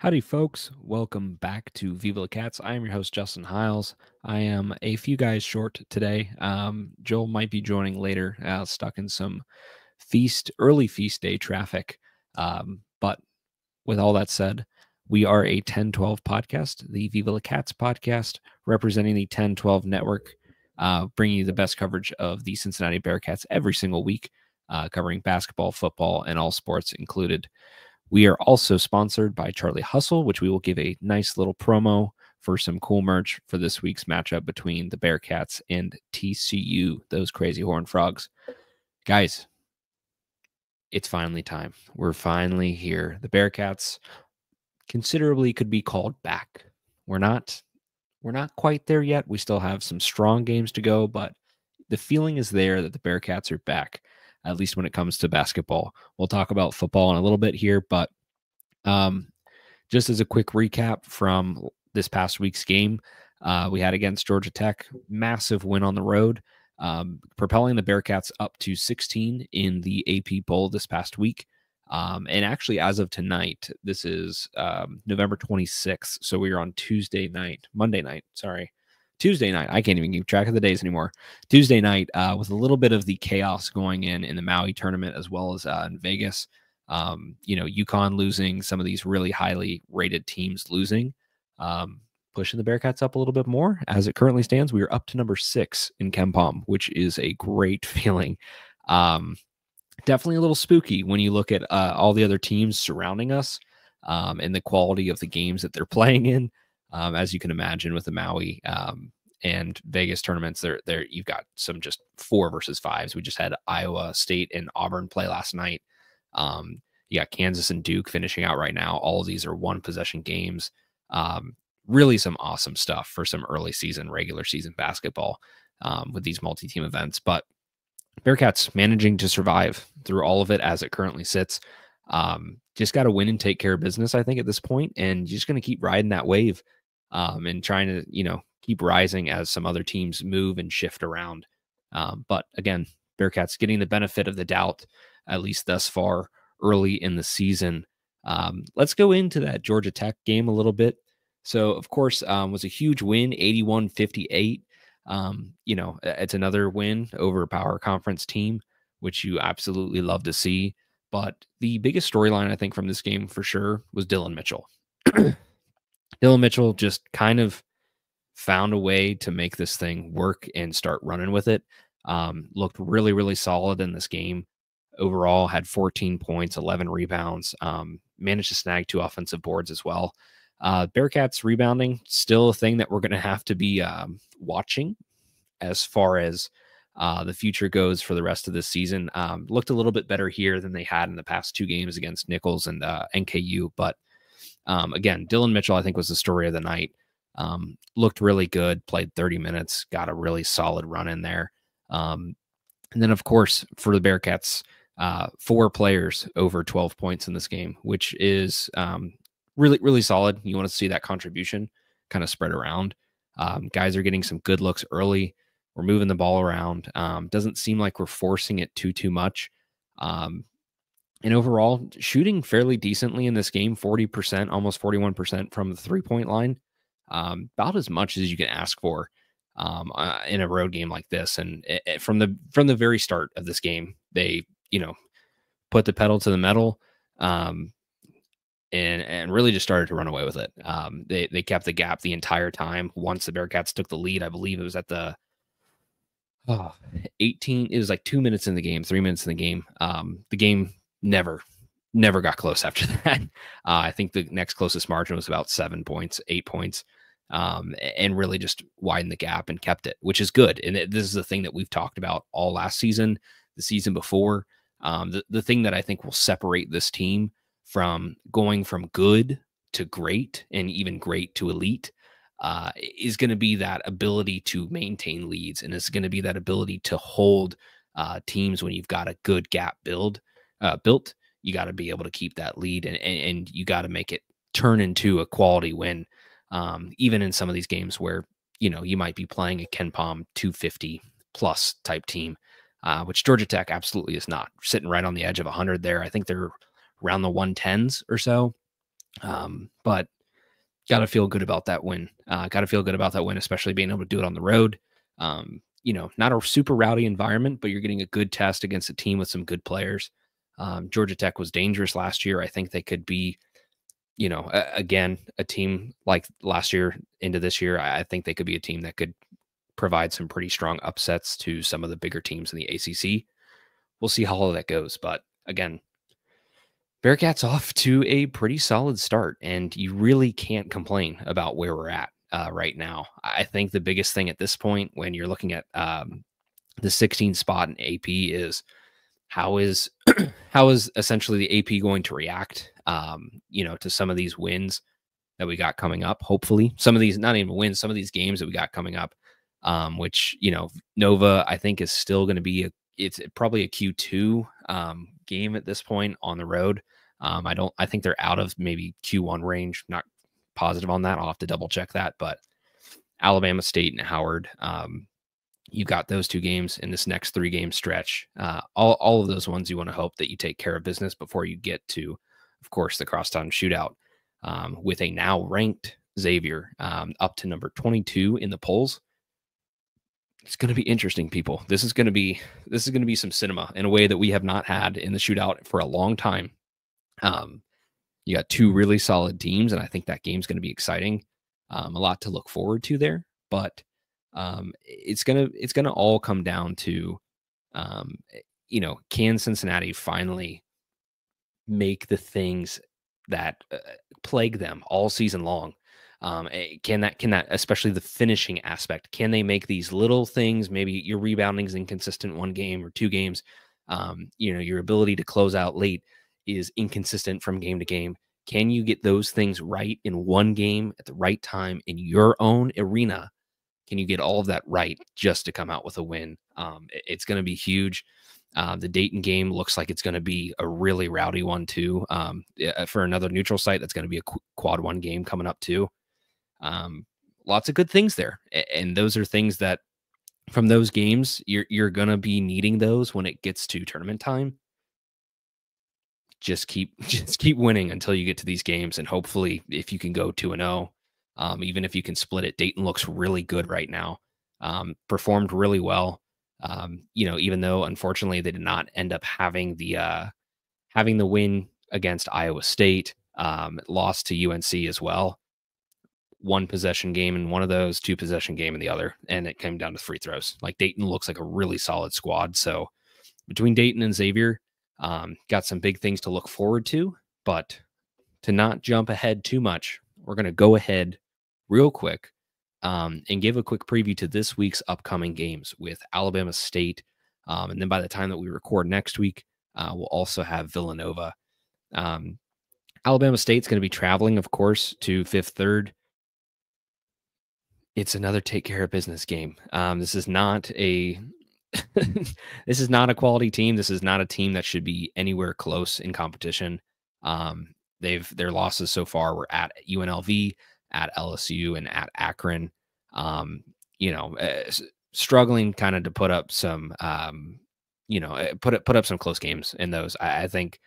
Howdy, folks. Welcome back to Viva la Cats. I am your host, Justin Hiles. I am a few guys short today. Joel might be joining later, stuck in some early feast day traffic. But with all that said, we are a 10-12 podcast, the Viva la Cats podcast, representing the 10-12 network, bringing you the best coverage of the Cincinnati Bearcats every single week, covering basketball, football, and all sports included. We are also sponsored by Charlie Hustle, which we will give a nice little promo for some cool merch for this week's matchup between the Bearcats and TCU, those crazy horned frogs. Guys, it's finally time. We're finally here. The Bearcats considerably could be called back. We're not quite there yet. We still have some strong games to go, but the feeling is there that the Bearcats are back, at least when it comes to basketball. We'll talk about football in a little bit here, but just as a quick recap from this past week's game, we had against Georgia Tech, massive win on the road, propelling the Bearcats up to 16 in the AP Bowl this past week. And actually, as of tonight, this is November 26th. So we are on Monday night. Tuesday night. I can't even keep track of the days anymore. Tuesday night, with a little bit of the chaos going in the Maui tournament, as well as in Vegas. UConn losing, some of these really highly rated teams losing, pushing the Bearcats up a little bit more. As it currently stands, we are up to number 6 in KenPom, which is a great feeling. Definitely a little spooky when you look at all the other teams surrounding us, and the quality of the games that they're playing in. As you can imagine, with the Maui and Vegas tournaments, there you've got some just 4 versus 5s. We just had Iowa State and Auburn play last night. You got Kansas and Duke finishing out right now. All of these are 1-possession games. Really some awesome stuff for some early season, regular season basketball with these multi-team events. But Bearcats managing to survive through all of it as it currently sits. Just got to win and take care of business, I think, at this point, and you're just going to keep riding that wave and trying to, keep rising as some other teams move and shift around. But again, Bearcats getting the benefit of the doubt, at least thus far early in the season. Let's go into that Georgia Tech game a little bit. So, of course, was a huge win, 81-58. It's another win over a power conference team, which you absolutely love to see. But the biggest storyline, I think, from this game for sure was Dylan Mitchell. Dylan Mitchell just kind of found a way to make this thing work and start running with it. Looked really, really solid in this game. Overall, had 14 points, 11 rebounds, managed to snag 2 offensive boards as well. Bearcats rebounding, still a thing that we're going to have to be watching as far as the future goes for the rest of this season. Looked a little bit better here than they had in the past 2 games against Nichols and NKU. But again, Dylan Mitchell, I think, was the story of the night. Looked really good, played 30 minutes, got a really solid run in there. And then, of course, for the Bearcats, 4 players over 12 points in this game, which is really, really solid. You want to see that contribution kind of spread around. Guys are getting some good looks early. We're moving the ball around. Doesn't seem like we're forcing it too much. And overall, shooting fairly decently in this game, 40%, almost 41% from the 3-point line. About as much as you can ask for in a road game like this. And from the very start of this game, they put the pedal to the metal and really just started to run away with it. They kept the gap the entire time. Once the Bearcats took the lead, I believe it was at the 18. It was like 2 minutes in the game, 3 minutes in the game. The game never got close after that. I think the next closest margin was about 7 points, 8 points. And really just widened the gap and kept it, which is good. And this is the thing that we've talked about all last season, the season before. The thing that I think will separate this team from going from good to great and even great to elite is going to be that ability to maintain leads. And it's going to be that ability to hold teams when you've got a good gap built. You got to be able to keep that lead and you got to make it turn into a quality win. Even in some of these games where, you might be playing a KenPom 250 plus type team, which Georgia Tech absolutely is not. Sitting right on the edge of 100 there. I think they're around the 110s or so. But got to feel good about that win. Got to feel good about that win, especially being able to do it on the road. Not a super rowdy environment, but you're getting a good test against a team with some good players. Georgia Tech was dangerous last year. I think they could be, again, a team like last year into this year. I think they could be a team that could provide some pretty strong upsets to some of the bigger teams in the ACC. We'll see how all that goes. But again, Bearcats off to a pretty solid start, and you really can't complain about where we're at right now. I think the biggest thing at this point, when you're looking at the 16 spot in AP, is how is how is essentially the AP going to react, to some of these wins that we got coming up. Hopefully, some of these not even wins, some of these games that we got coming up, which Nova I think is still going to be it's probably a Q2 game at this point on the road. I think they're out of maybe Q1 range. Not positive on that. I'll have to double check that. But Alabama State and Howard, you got those two games in this next 3-game stretch. All of those ones you want to hope that you take care of business before you get to, of course, the crosstown shootout with a now ranked Xavier up to number 22 in the polls. It's going to be interesting, people. This is going to be some cinema in a way that we have not had in the shootout for a long time. You got two really solid teams, and I think that game's going to be exciting. A lot to look forward to there, but it's gonna all come down to, can Cincinnati finally make the things that plague them all season long? Can that, especially the finishing aspect, can they make these little things? Maybe your rebounding is inconsistent one game or 2 games. Your ability to close out late is inconsistent from game to game. Can you get those things right in one game at the right time in your own arena? Can you get all of that right just to come out with a win? It's going to be huge. The Dayton game looks like it's going to be a really rowdy one too. For another neutral site, that's going to be a quad 1 game coming up too. Lots of good things there, and those are things that from those games you're going to be needing those when it gets to tournament time. Just keep winning until you get to these games, and hopefully, if you can go 2-0. Even if you can split it, Dayton looks really good right now. Performed really well. Even though unfortunately they did not end up having the win against Iowa State, lost to UNC as well. 1 possession game in one of those, 2 possession game in the other, and it came down to free throws. Like Dayton looks like a really solid squad. So between Dayton and Xavier, got some big things to look forward to, but to not jump ahead too much, we're going to go ahead real quick and give a quick preview to this week's upcoming games with Alabama State. And then by the time that we record next week, we'll also have Villanova. Alabama State's going to be traveling, of course, to Fifth Third. It's another take care of business game. This is not a this is not a quality team. This is not a team that should be anywhere close in competition. Their losses so far were at UNLV, at LSU, and at Akron. Struggling kind of to put up some, put up some close games in those. I think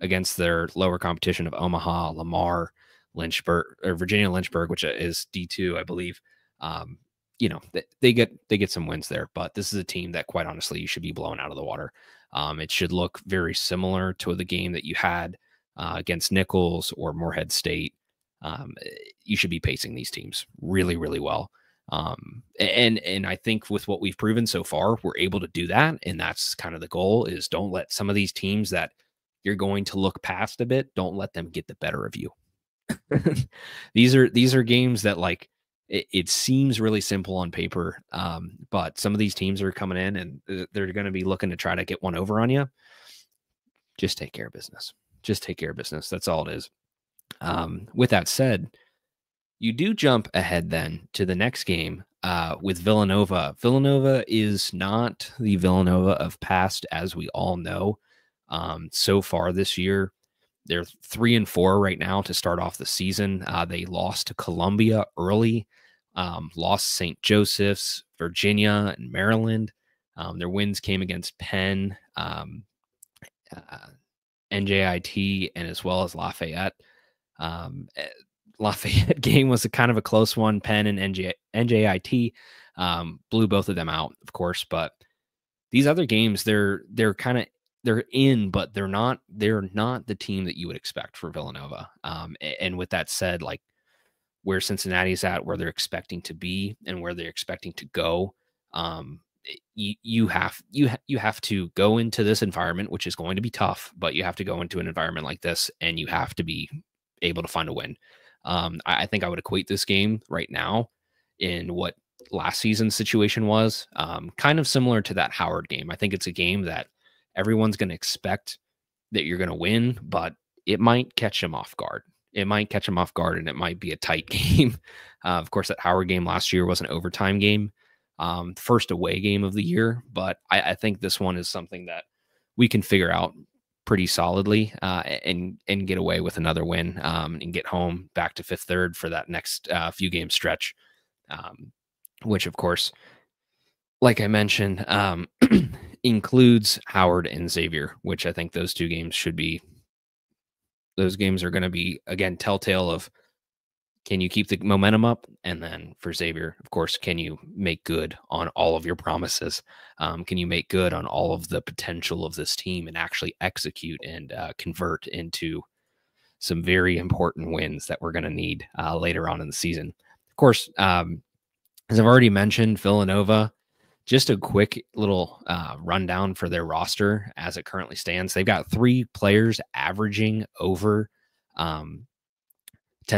against their lower competition of Omaha, Lamar, Lynchburg, or Virginia Lynchburg, which is D2, I believe. They get some wins there, but this is a team that quite honestly you should be blown out of the water. It should look very similar to the game that you had against Nichols or Morehead State. You should be pacing these teams really, really well. And I think with what we've proven so far, we're able to do that. And that's kind of the goal, is don't let some of these teams that you're going to look past a bit, don't let them get the better of you. These are games that, like, it seems really simple on paper, but some of these teams are coming in and they're going to be looking to try to get one over on you. Just take care of business. Just take care of business. That's all it is. With that said, you do jump ahead then to the next game with Villanova. Villanova is not the Villanova of past, as we all know. So far this year, they're 3-4 right now to start off the season. They lost to Columbia early, lost St. Joseph's, Virginia, and Maryland. Their wins came against Penn, NJIT, and as well as Lafayette. Lafayette game was a kind of a close one. Penn and NJIT blew both of them out, of course. But these other games, they're kind of they're in, but they're not the team that you would expect for Villanova. And with that said, like where Cincinnati's at, where they're expecting to be, and where they're expecting to go. You have to go into this environment, which is going to be tough, but you have to go into an environment like this, and you have to be able to find a win. I think I would equate this game right now in what last season's situation was, kind of similar to that Howard game. I think it's a game that everyone's going to expect that you're going to win, but it might catch them off guard. It might catch them off guard, and it might be a tight game. Of course, that Howard game last year was an overtime game, first away game of the year. But I think this one is something that we can figure out pretty solidly, and get away with another win, and get home back to Fifth Third for that next few game stretch, which of course, like I mentioned, includes Howard and Xavier, which I think those two games should be. Those games are going to be, again, telltale of, can you keep the momentum up? And then for Xavier, of course, can you make good on all of your promises? Can you make good on all of the potential of this team and actually execute and convert into some very important wins that we're going to need later on in the season? Of course, as I've already mentioned, Villanova, just a quick little rundown for their roster as it currently stands. They've got 3 players averaging over 10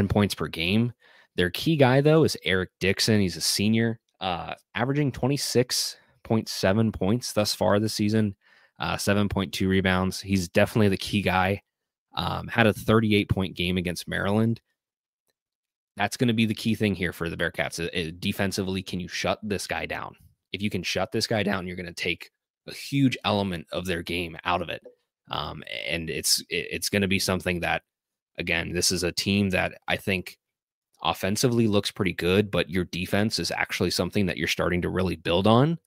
points per game. Their key guy, though, is Eric Dixon. He's a senior, averaging 26.7 points thus far this season, 7.2 rebounds. He's definitely the key guy. Had a 38-point game against Maryland. That's going to be the key thing here for the Bearcats. Defensively, can you shut this guy down? If you can shut this guy down, you're going to take a huge element of their game out of it. And it's going to be something that, again, this is a team that I think offensively looks pretty good, but your defense is actually something that you're starting to really build on,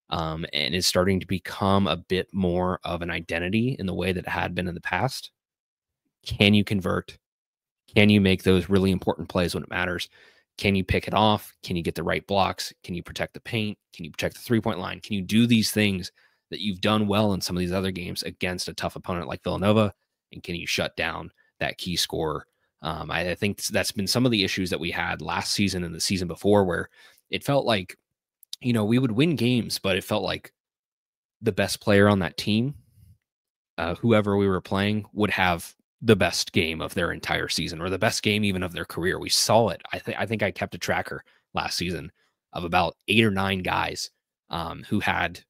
and is starting to become a bit more of an identity in the way that it had been in the past. Can you convert? Can you make those really important plays when it matters? Can you pick it off? Can you get the right blocks? Can you protect the paint? Can you protect the three-point line? Can you do these things that you've done well in some of these other games against a tough opponent like Villanova? And can you shut down that key scorer? I think that's been some of the issues that we had last season and the season before, where it felt like, we would win games, but it felt like the best player on that team, whoever we were playing, would have the best game of their entire season, or the best game even of their career. We saw it. I think I kept a tracker last season of about 8 or 9 guys who had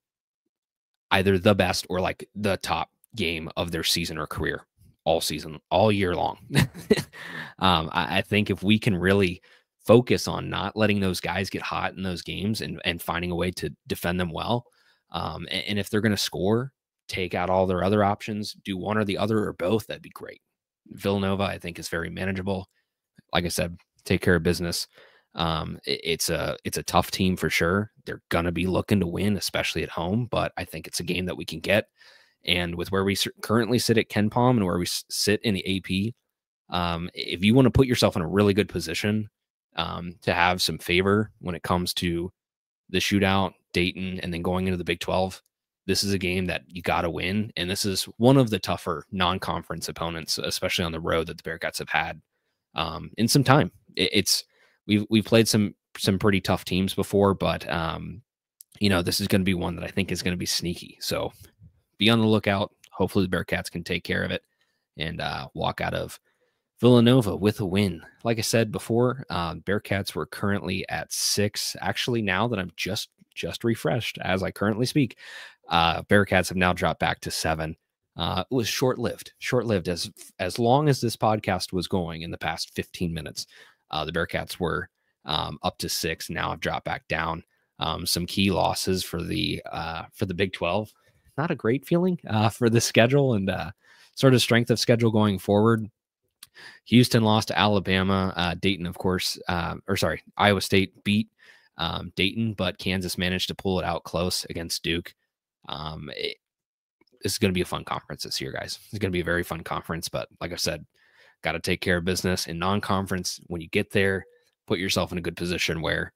either the best or like the top game of their season or career all season, all year long. I think if we can really focus on not letting those guys get hot in those games, and finding a way to defend them well, and if they're going to score, take out all their other options, do one or the other or both, that'd be great. Villanova, I think, is very manageable. Like I said, take care of business. It's a tough team for sure. They're gonna be looking to win, especially at home, but I think it's a game that we can get. And with where we currently sit at KenPom and where we sit in the AP, if you want to put yourself in a really good position to have some favor when it comes to the shootout, Dayton, and then going into the Big 12, this is a game that you got to win. And this is one of the tougher non-conference opponents, especially on the road, that the Bearcats have had in some time. We've played some pretty tough teams before, but this is going to be one that I think is going to be sneaky. So be on the lookout. Hopefully the Bearcats can take care of it and walk out of Villanova with a win. Like I said before, Bearcats were currently at 6. Actually, now that I'm just refreshed as I currently speak, Bearcats have now dropped back to 7. It was short-lived. As long as this podcast was going in the past 15 minutes, the Bearcats were up to 6. Now I've dropped back down. Some key losses for the Big 12. Not a great feeling for the schedule and sort of strength of schedule going forward. Houston lost to Alabama. Dayton, of course, Iowa State beat Dayton, but Kansas managed to pull it out close against Duke. This is going to be a fun conference this year, guys. It's going to be a very fun conference, but like I said, got to take care of business in non-conference. When you get there, put yourself in a good position where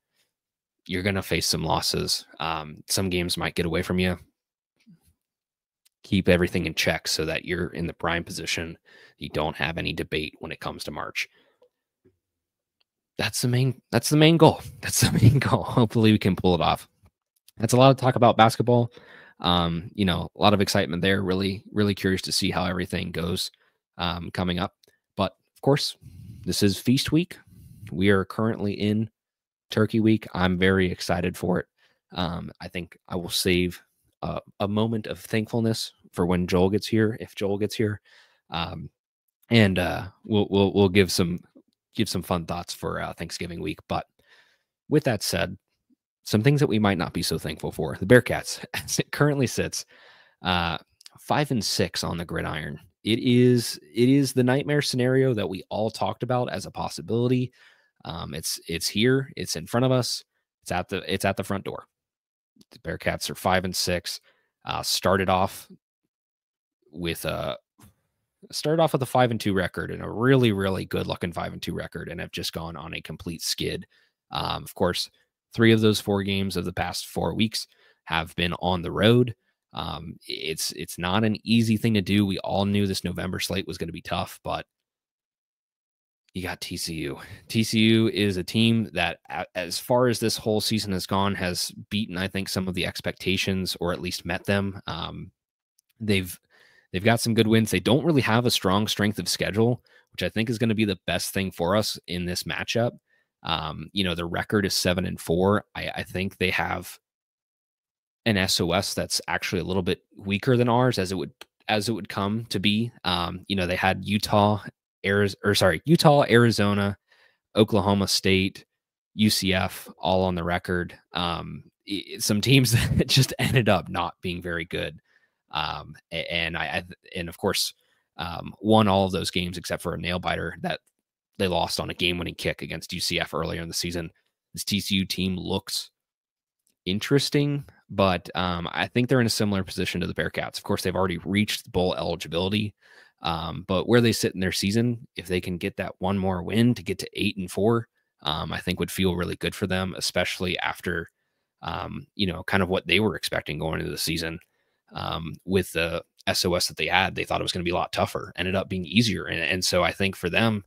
you're going to face some losses. Some games might get away from you. Keep everything in check so that you're in the prime position. You don't have any debate when it comes to March. That's the main goal. That's the main goal. Hopefully we can pull it off. That's a lot of talk about basketball. A lot of excitement there. Really, really curious to see how everything goes coming up. But of course, this is Feast Week. We are currently in Turkey Week. I'm very excited for it. I think I will save a moment of thankfulness for when Joel gets here, if Joel gets here, and we'll give some fun thoughts for Thanksgiving week. But with that said, some things that we might not be so thankful for. The Bearcats, as it currently sits, 5-6 on the gridiron. It is the nightmare scenario that we all talked about as a possibility. It's here. It's in front of us. It's at the front door. The Bearcats are 5-6. Started off with a 5-2 record and a really, really good looking 5-2 record, and have just gone on a complete skid. Of course, 3 of those 4 games of the past 4 weeks have been on the road. It's not an easy thing to do. We all knew this November slate was going to be tough, but you got TCU. TCU is a team that, as far as this whole season has gone, has beaten, I think, some of the expectations, or at least met them. They've got some good wins. They don't really have a strong strength of schedule, which I think is going to be the best thing for us in this matchup. The record is 7-4. I think they have an SOS that's actually a little bit weaker than ours, as it would come to be. They had Utah, Arizona, Oklahoma State, UCF, all on the record. Some teams that just ended up not being very good. And of course, won all of those games except for a nail biter that they lost on a game-winning kick against UCF earlier in the season. This TCU team looks interesting, but I think they're in a similar position to the Bearcats. Of course, they've already reached bowl eligibility, but where they sit in their season, if they can get that one more win to get to 8-4, I think would feel really good for them, especially after kind of what they were expecting going into the season. With the SOS that they had, they thought it was going to be a lot tougher. Ended up being easier, and so I think for them,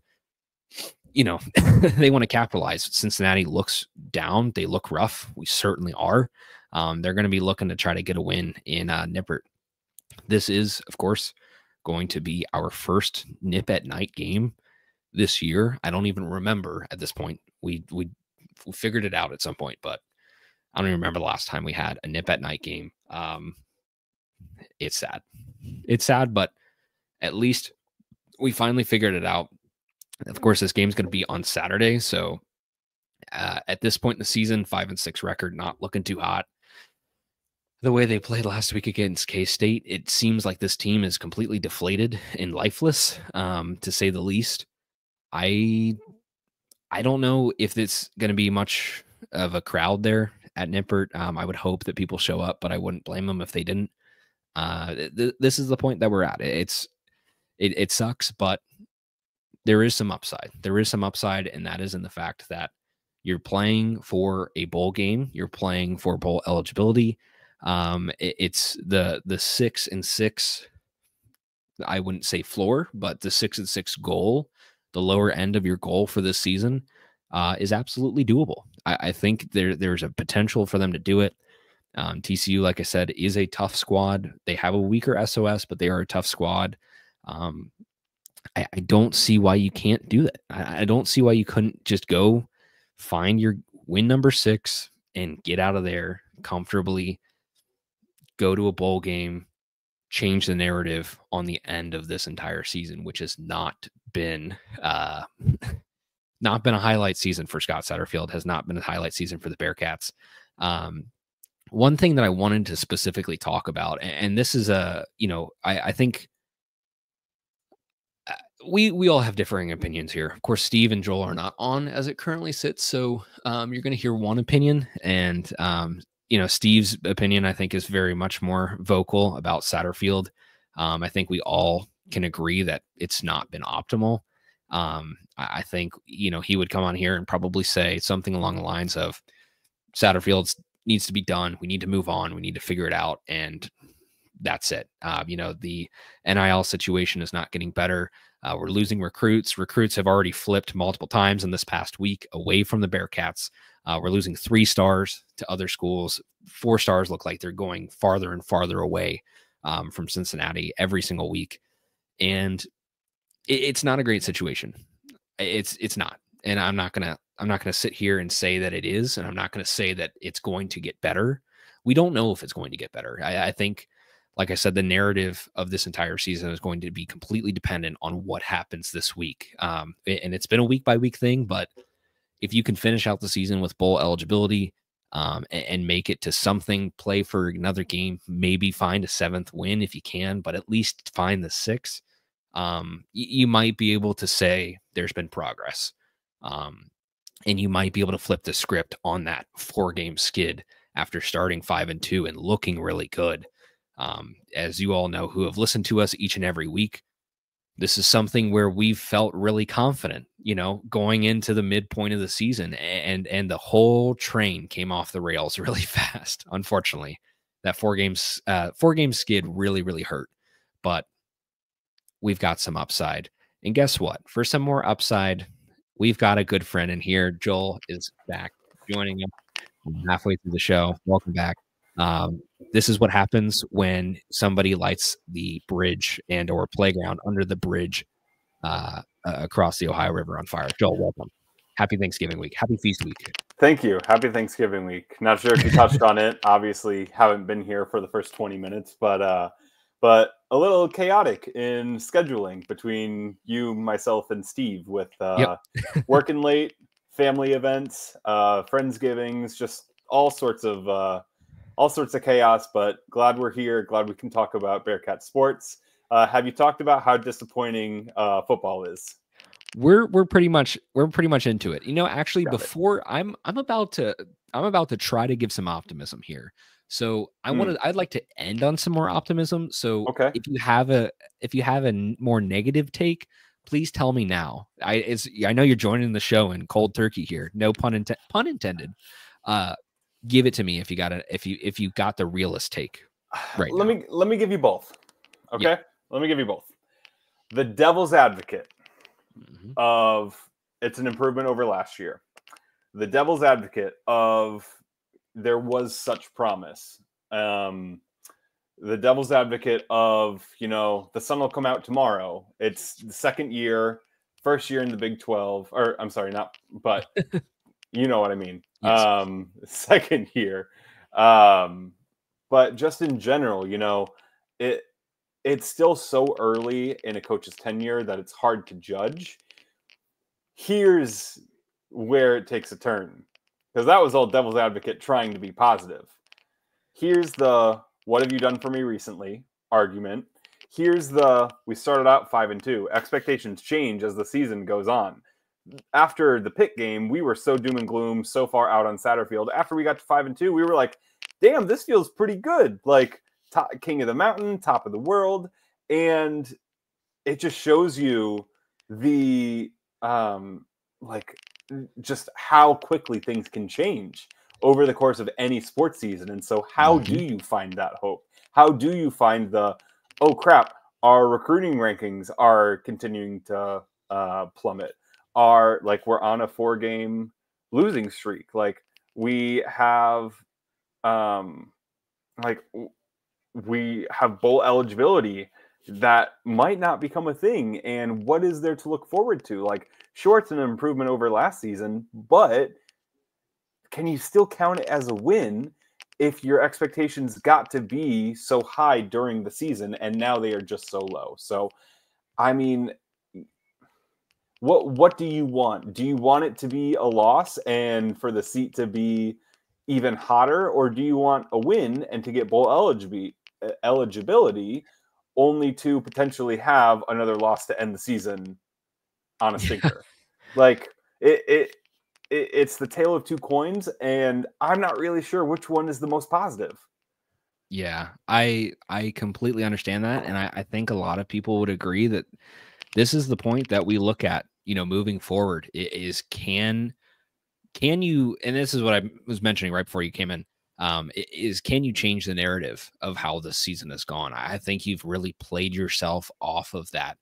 they want to capitalize. Cincinnati looks down. They look rough. We certainly are. They're going to be looking to try to get a win in Nippert. This is, of course, going to be our first Nip at Night game this year. I don't even remember at this point. We figured it out at some point, but I don't even remember the last time we had a Nip at Night game. It's sad. It's sad, but at least we finally figured it out. Of course, this game's going to be on Saturday, so at this point in the season, 5-6 record, not looking too hot. The way they played last week against K-State, it seems like this team is completely deflated and lifeless, to say the least. I don't know if it's going to be much of a crowd there at Nippert. I would hope that people show up, but I wouldn't blame them if they didn't. This is the point that we're at. It sucks, but there is some upside. There is some upside, and that is in the fact that you're playing for a bowl game. You're playing for bowl eligibility. It's the 6-6. I wouldn't say floor, but the 6-6 goal, the lower end of your goal for this season, is absolutely doable. I think there's a potential for them to do it. TCU, like I said, is a tough squad. They have a weaker SOS, but they are a tough squad. I don't see why you can't do that. I don't see why you couldn't just go find your win number 6 and get out of there comfortably, go to a bowl game, change the narrative on the end of this entire season, which has not been a highlight season for Scott Satterfield, has not been a highlight season for the Bearcats. One thing that I wanted to specifically talk about, and this is I think we all have differing opinions here. Of course, Steve and Joel are not on as it currently sits, so you're going to hear one opinion, and Steve's opinion, I think, is very much more vocal about Satterfield. I think we all can agree that it's not been optimal, I think, he would come on here and probably say something along the lines of Satterfield needs to be done. We need to move on. We need to figure it out. And that's it. The NIL situation is not getting better. We're losing recruits. Recruits have already flipped multiple times in this past week away from the Bearcats. We're losing 3 stars to other schools. 4 stars look like they're going farther and farther away from Cincinnati every single week. And it's not a great situation. It's not. And I'm not gonna sit here and say that it is, and I'm not gonna say that it's going to get better. We don't know if it's going to get better. I think, like I said, the narrative of this entire season is going to be completely dependent on what happens this week. And it's been a week by week thing, but if you can finish out the season with bowl eligibility, and make it to something, play for another game, maybe find a 7th win if you can, but at least find the 6th, you might be able to say there's been progress. And you might be able to flip the script on that 4-game skid after starting 5-2 and looking really good. As you all know, who have listened to us each and every week, this is something where we've felt really confident, going into the midpoint of the season, and the whole train came off the rails really fast. Unfortunately, that 4-game skid really, really hurt, but we've got some upside. And guess what? For some more upside, we've got a good friend in here. Joel is back joining us halfway through the show. Welcome back. This is what happens when somebody lights the bridge and or playground under the bridge across the Ohio River on fire. Joel, welcome. Happy Thanksgiving week. Happy Feast week. Thank you. Happy Thanksgiving week. Not sure if you touched on it. Obviously, haven't been here for the first 20 minutes, but a little chaotic in scheduling between you, myself, and Steve with working late, family events, Friendsgivings, just all sorts of chaos. But glad we're here. Glad we can talk about Bearcat sports. Have you talked about how disappointing football is? We're pretty much into it. Actually, I'm about to try to give some optimism here. So I'd like to end on some more optimism. So okay. if you have a more negative take, please tell me now. I know you're joining the show in cold turkey here. No pun intended. Give it to me if you got the realist take. Right. Let me give you both. Okay. Yeah. Let me give you both. The devil's advocate of it's an improvement over last year. The devil's advocate of there was such promise. The devil's advocate of, the sun will come out tomorrow. It's the second year, first year in the Big 12, or I'm sorry, but you know what I mean? Yes. Second year. But just in general, it's still so early in a coach's tenure that it's hard to judge. Here's where it takes a turn, because that was all devil's advocate trying to be positive. Here's the "what have you done for me recently" argument. Here's the we started out 5-2. Expectations change as the season goes on. After the Pitt game, we were so doom and gloom, so far out on Satterfield. After we got to 5-2, we were like, damn, this feels pretty good. Like king of the mountain, top of the world. And it just shows you the just how quickly things can change over the course of any sports season. And so how do you find that hope? How do you find oh crap, our recruiting rankings are continuing to plummet? We're on a 4-game losing streak. Like we have bowl eligibility that might not become a thing. And what is there to look forward to? Like, sure, it's an improvement over last season, but can you still count it as a win if your expectations got to be so high during the season and now they are just so low? So, I mean, what do you want? Do you want it to be a loss and for the seat to be even hotter, or do you want a win and to get bowl eligibility only to potentially have another loss to end the season on a stinker? Like it's the tale of two coins, and I'm not really sure which one is the most positive. Yeah, I completely understand that, and I think a lot of people would agree that this is the point that we look at, moving forward is can you, and this is what I was mentioning right before you came in, is can you change the narrative of how this season has gone? I think you've really played yourself off of that,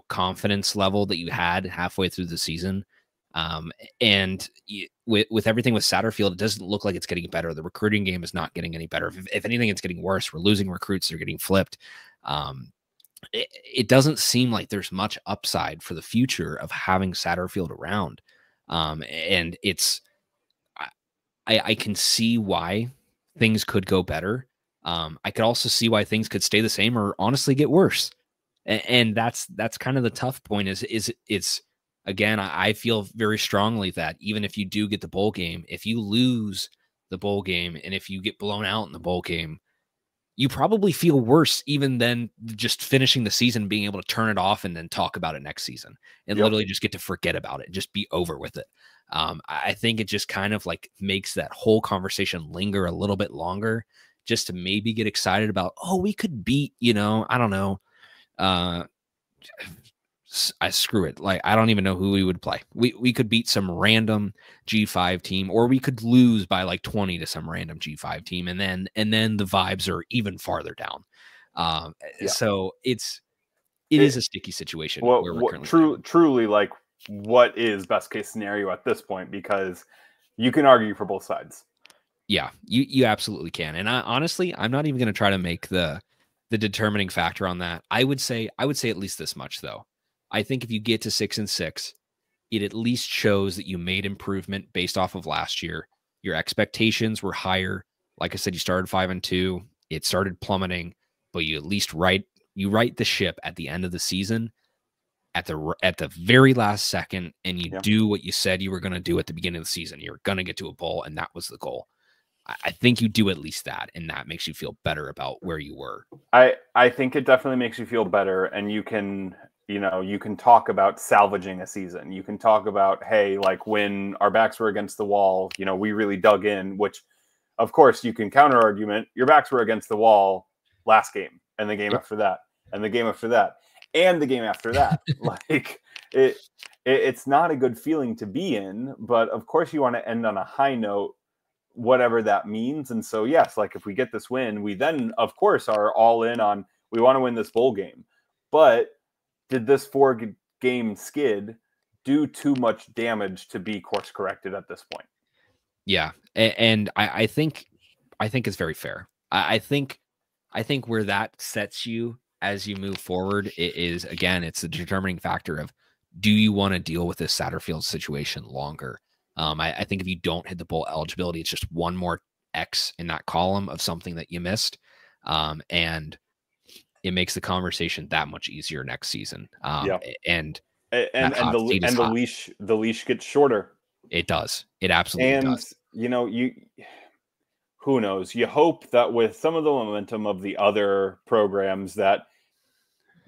confidence level that you had halfway through the season. And with everything with Satterfield, it doesn't look like it's getting better. The recruiting game is not getting any better. If anything, it's getting worse. We're losing recruits. They're getting flipped. It doesn't seem like there's much upside for the future of having Satterfield around. And I can see why things could go better. I could also see why things could stay the same or honestly get worse. And that's kind of the tough point is it's again, I feel very strongly that even if you do get the bowl game, if you lose the bowl game and if you get blown out in the bowl game, you probably feel worse even than just finishing the season, being able to turn it off and then talk about it next season and literally just get to forget about it, just be over with it. I think it just kind of like makes that whole conversation linger a little bit longer just to maybe get excited about, oh, we could beat, I don't know. I screw it. Like, I don't even know who we would play. We could beat some random G5 team, or we could lose by like 20 to some random G5 team. And then the vibes are even farther down. So it is a sticky situation where we're currently truly, like, what is best case scenario at this point? Because you can argue for both sides. Yeah, you absolutely can. And honestly, I'm not even going to try to make the determining factor on that. I would say at least this much though. I think if you get to 6-6, it at least shows that you made improvement based off of last year. Your expectations were higher. Like I said, you started 5-2. It started plummeting, but you at least right the ship at the end of the season at the very last second, and you do what you said you were going to do at the beginning of the season. You're going to get to a bowl, and that was the goal. I think you do at least that, and that makes you feel better about where you were. I think it definitely makes you feel better, and you can talk about salvaging a season. You can talk about, hey, like when our backs were against the wall, we really dug in, which of course you can counter argument. Your backs were against the wall last game and the game after that and the game after that and the game after that. Like it's not a good feeling to be in, but of course you want to end on a high note, whatever that means. And so, yes, like if we get this win, we then of course are all in on, we want to win this bowl game. But did this 4-game skid do too much damage to be course corrected at this point? Yeah. And I think it's very fair. I think where that sets you as you move forward is, again, it's the determining factor of, do you want to deal with this Satterfield situation longer? I think if you don't hit the bowl eligibility, it's just one more X in that column of something that you missed. And it makes the conversation that much easier next season. And the leash gets shorter. It does. It absolutely does. Who knows? You hope that with some of the momentum of the other programs that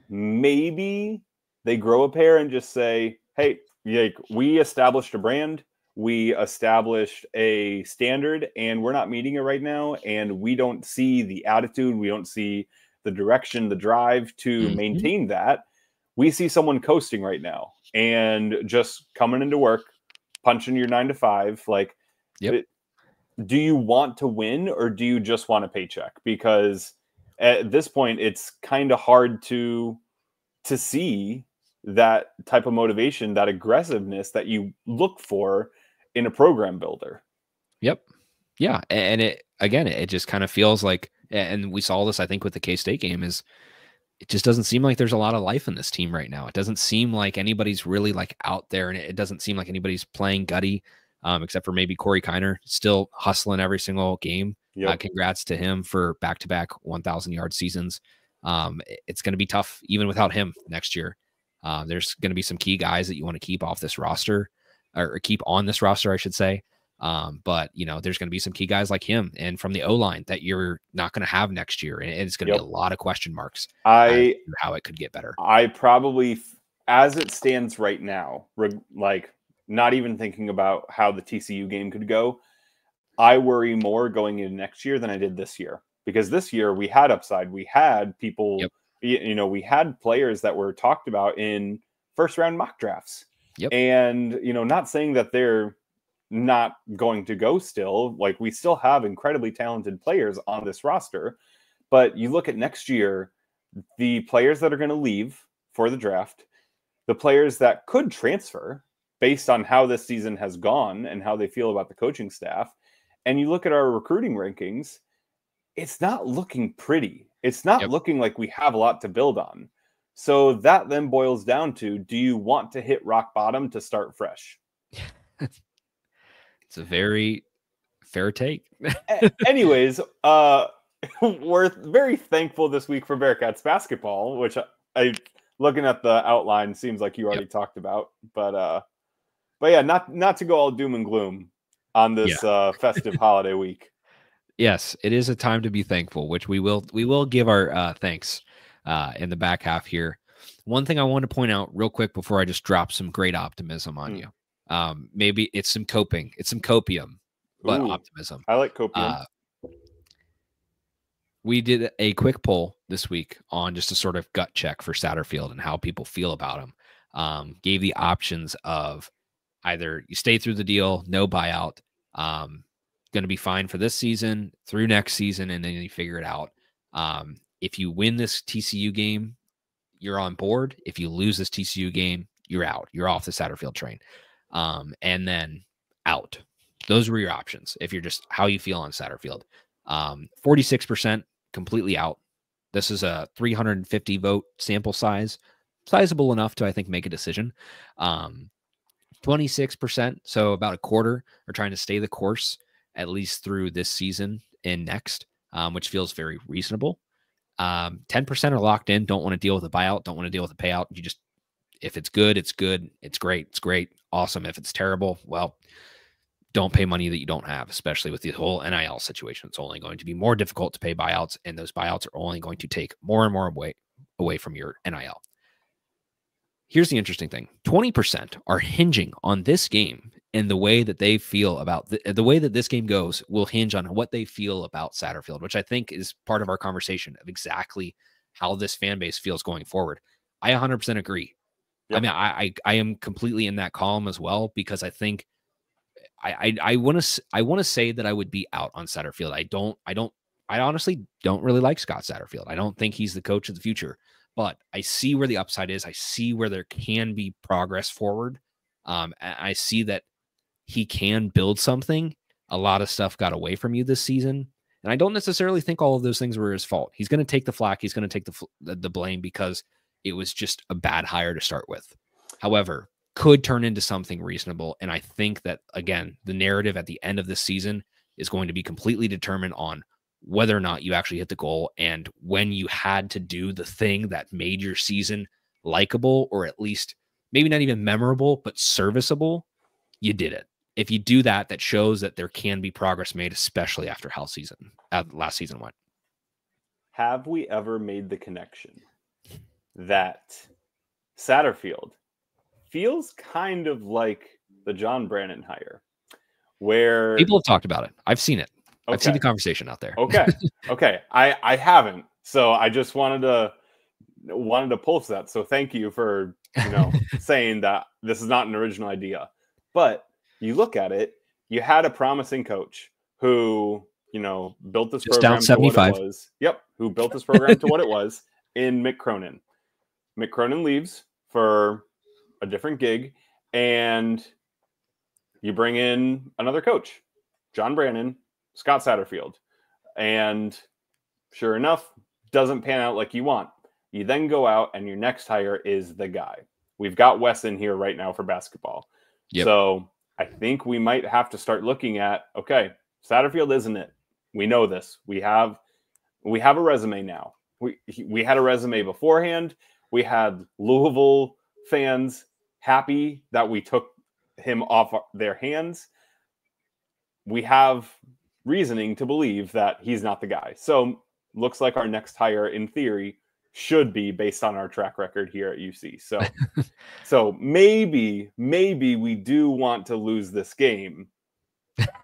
maybe they grow a pair and just say, hey, like, we established a brand, we established a standard, and we're not meeting it right now. And we don't see the attitude, we don't see the direction, the drive to maintain that. We see someone coasting right now and just coming into work, punching your 9 to 5. Like, do you want to win or do you just want a paycheck? Because at this point, it's kind of hard to see that type of motivation, that aggressiveness that you look for in a program builder. Yep. Yeah. And it just kind of feels like, and we saw this, I think, with the K-State game, is it just doesn't seem like there's a lot of life in this team right now. It doesn't seem like anybody's really like out there, and it doesn't seem like anybody's playing gutty, except for maybe Corey Kiner, still hustling every single game. Congrats to him for back-to-back 1,000-yard seasons. It's going to be tough even without him next year. There's going to be some key guys that you want to keep off this roster, or keep on this roster, I should say. But there's going to be some key guys like him and from the O-line that you're not going to have next year. And it's going to be a lot of question marks on how it could get better. I probably, as it stands right now, like not even thinking about how the TCU game could go, I worry more going into next year than I did this year, because this year we had upside. We had people, we had players that were talked about in first round mock drafts. Yep. And, not saying that they're not going to go still. Like, we still have incredibly talented players on this roster. But you look at next year, the players that are going to leave for the draft, the players that could transfer based on how this season has gone and how they feel about the coaching staff. And you look at our recruiting rankings, it's not looking pretty. It's not looking like we have a lot to build on. So that then boils down to, do you want to hit rock bottom to start fresh? It's a very fair take. Anyways, we're very thankful this week for Bearcats basketball, which I looking at the outline seems like you already talked about. But yeah, not to go all doom and gloom on this festive holiday week. Yes, it is a time to be thankful, which we will give our thanks in the back half here. One thing I want to point out real quick before I just drop some great optimism on you. Maybe it's some coping, it's some copium, but optimism. I like copium. We did a quick poll this week on just a sort of gut check for Satterfield and how people feel about him. Gave the options of either you stay through the deal, no buyout, going to be fine for this season, through next season, and then you figure it out. If you win this TCU game, you're on board. If you lose this TCU game, you're out. You're off the Satterfield train. And then out. Those were your options if you're just how you feel on Satterfield. 46% completely out. This is a 350 vote sample size, sizable enough to, I think, make a decision. 26%, so about a quarter, are trying to stay the course at least through this season and next, which feels very reasonable. 10% are locked in, don't want to deal with a buyout, don't want to deal with a payout. You just, if it's good, it's good. It's great. It's great. Awesome. If it's terrible, well, don't pay money that you don't have, especially with the whole NIL situation. It's only going to be more difficult to pay buyouts, and those buyouts are only going to take more and more away from your NIL. Here's the interesting thing. 20% are hinging on this game, and the way that they feel about the way that this game goes will hinge on what they feel about Satterfield, which I think is part of our conversation of exactly how this fan base feels going forward. I 100% agree. Yep. I mean, I am completely in that column as well, because I think I want to say that I would be out on Satterfield. I honestly don't really like Scott Satterfield. I don't think he's the coach of the future, but I see where the upside is. I see where there can be progress forward. I see that he can build something. A lot of stuff got away from you this season, and I don't necessarily think all of those things were his fault. He's going to take the flack. He's going to take the blame because it was just a bad hire to start with. However, could turn into something reasonable. And I think that, again, the narrative at the end of this season is going to be completely determined on whether or not you actually hit the goal, and when you had to do the thing that made your season likable, or at least maybe not even memorable, but serviceable, you did it. If you do that, that shows that there can be progress made, especially after how last season went. Have we ever made the connection that Satterfield feels kind of like the John Brannon hire, where people have talked about it? I've seen it. Okay. I've seen the conversation out there. Okay. I haven't, so I just wanted to pulse that. So thank you for saying that this is not an original idea. But you look at it, you had a promising coach who built this just program to what it was. Yep, who built this program to what it was in Mick Cronin. Mick Cronin leaves for a different gig, and you bring in another coach, John Brannon, Scott Satterfield, and sure enough, doesn't pan out like you want. You then go out and your next hire is the guy. We've got Wes in here right now for basketball. Yep. So I think we might have to start looking at, okay, Satterfield isn't it. We know this. We have a resume now. We had a resume beforehand. We had Louisville fans happy that we took him off their hands. We have reasoning to believe that he's not the guy. So looks like our next hire, in theory, should be based on our track record here at UC. So maybe we do want to lose this game.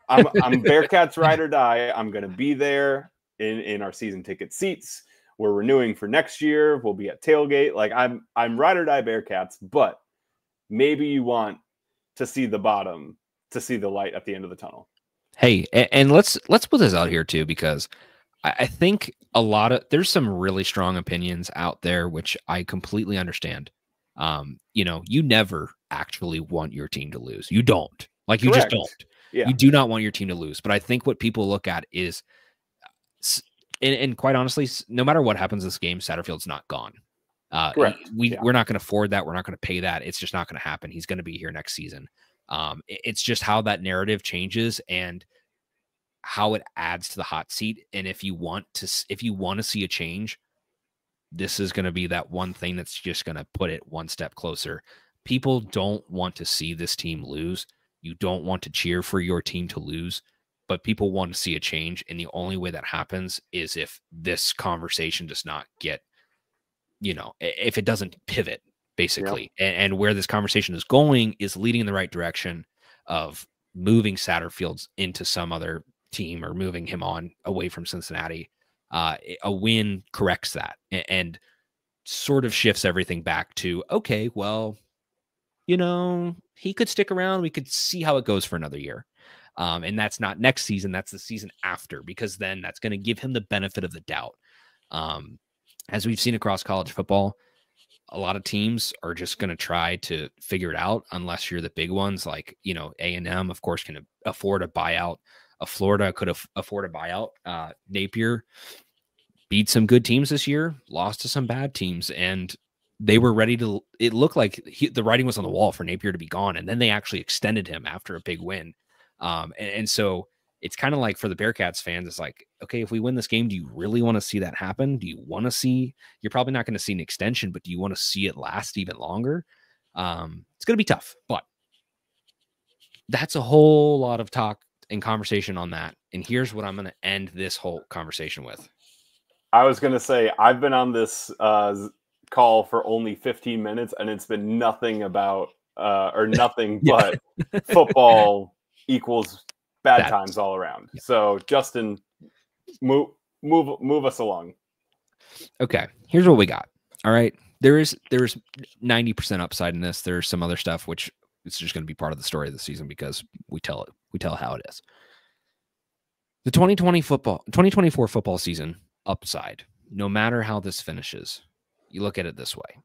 I'm Bearcats ride or die. I'm going to be there in our season ticket seats. we're renewing for next year. We'll be at tailgate. Like I'm ride or die Bearcats, but maybe you want to see the bottom, to see the light at the end of the tunnel. Hey, and let's put this out here too, because I think there's some really strong opinions out there, which I completely understand. You never actually want your team to lose. You don't. Like, you just Correct. don't. Yeah. You do not want your team to lose. But I think what people look at is, and quite honestly, no matter what happens this game, Satterfield's not gone. Correct. We're not going to afford that. We're not going to pay that. It's just not going to happen. He's going to be here next season. It's just how that narrative changes and how it adds to the hot seat. And if you want to see a change, this is going to be that one thing that's just going to put it one step closer. People don't want to see this team lose. You don't want to cheer for your team to lose, but people want to see a change. And the only way that happens is if this conversation does not get, if it doesn't pivot, basically. Yep. And where this conversation is going is leading in the right direction of moving Satterfield into some other team or moving him on away from Cincinnati. A win corrects that and sort of shifts everything back to, okay, well, he could stick around. We could see how it goes for another year. And that's not next season. That's the season after, because then that's going to give him the benefit of the doubt. As we've seen across college football, a lot of teams are just going to try to figure it out unless you're the big ones. Like, A&M, of course, can afford a buyout. Florida could afford a buyout. Napier beat some good teams this year, lost to some bad teams, and they were ready to. It looked like the writing was on the wall for Napier to be gone, and then they actually extended him after a big win. And so it's kind of like, for the Bearcats fans, it's like, okay, if we win this game, do you really want to see that happen? Do you want to see? You're probably not going to see an extension, but do you want to see it last even longer? It's going to be tough, but that's a whole lot of talk and conversation on that. And here's what I'm going to end this whole conversation with. I was going to say, I've been on this call for only 15 minutes, and it's been nothing about or nothing but football equals bad times all around. Yeah. So Justin, move us along. Okay, here's what we got. All right, there's 90% upside in this. There's some other stuff which it's just going to be part of the story of the season because we tell how it is. The 2024 football season upside, no matter how this finishes, you look at it this way.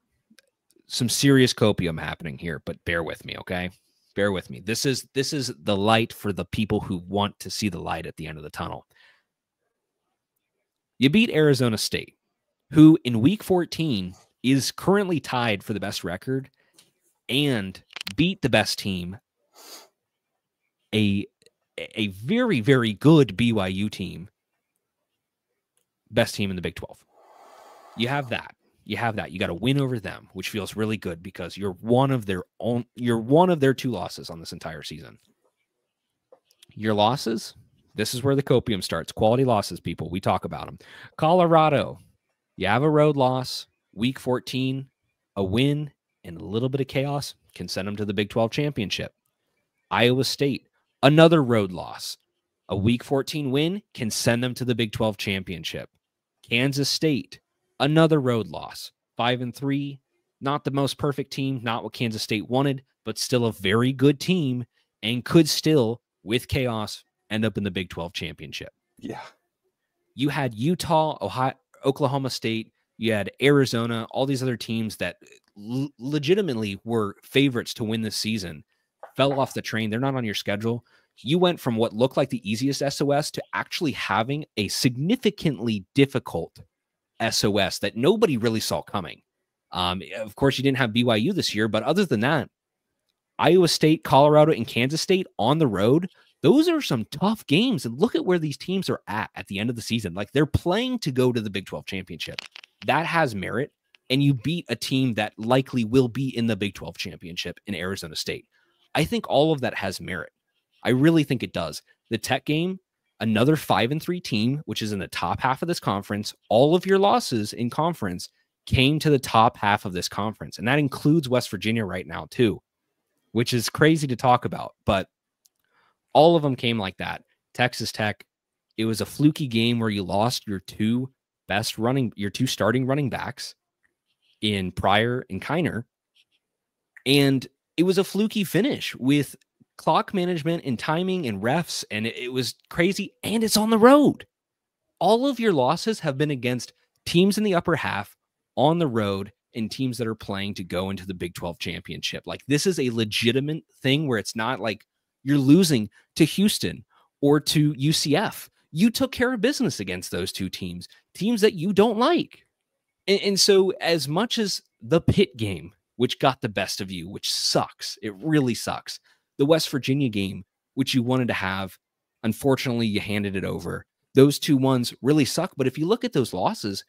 Some serious copium happening here, but bear with me, okay? Bear with me. This is the light for the people who want to see the light at the end of the tunnel. You beat Arizona State, who in week 14 is currently tied for the best record, and beat the best team, a very, very good BYU team, best team in the Big 12. You have that. You got to win over them, which feels really good because you're one of their 2 losses on this entire season. Your losses, this is where the copium starts. Quality losses, people. We talk about them. Colorado, you have a road loss. Week 14, a win and a little bit of chaos can send them to the Big 12 championship. Iowa State, another road loss. A week 14 win can send them to the Big 12 championship. Kansas State, another road loss. 5-3, not the most perfect team, not what Kansas State wanted, but still a very good team and could still, with chaos, end up in the Big 12 championship. Yeah. You had Utah, Ohio, Oklahoma State, you had Arizona, all these other teams that legitimately were favorites to win this season, fell off the train. They're not on your schedule. You went from what looked like the easiest SOS to actually having a significantly difficult SOS that nobody really saw coming. Of course, you didn't have BYU this year, but other than that, Iowa State, Colorado, and Kansas State on the road, those are some tough games. And look at where these teams are at the end of the season. Like, they're playing to go to the Big 12 championship. That has merit. And you beat a team that likely will be in the Big 12 championship in Arizona State. I think all of that has merit. I really think it does. The Tech game, another 5-3 team, which is in the top half of this conference. All of your losses in conference came to the top half of this conference. And that includes West Virginia right now too, which is crazy to talk about. But all of them came like that. Texas Tech, it was a fluky game where you lost your 2 your two starting running backs in Pryor and Kiner. And it was a fluky finish with clock management and timing and refs, and it was crazy. And it's on the road. All of your losses have been against teams in the upper half on the road and teams that are playing to go into the Big 12 championship. Like, this is a legitimate thing where it's not like you're losing to Houston or to UCF. You took care of business against those two teams that you don't like. And so as much as the Pitt game, which got the best of you, which sucks, it really sucks. The West Virginia game, which you wanted to have, unfortunately, you handed it over. Those 2 ones really suck. But if you look at those losses,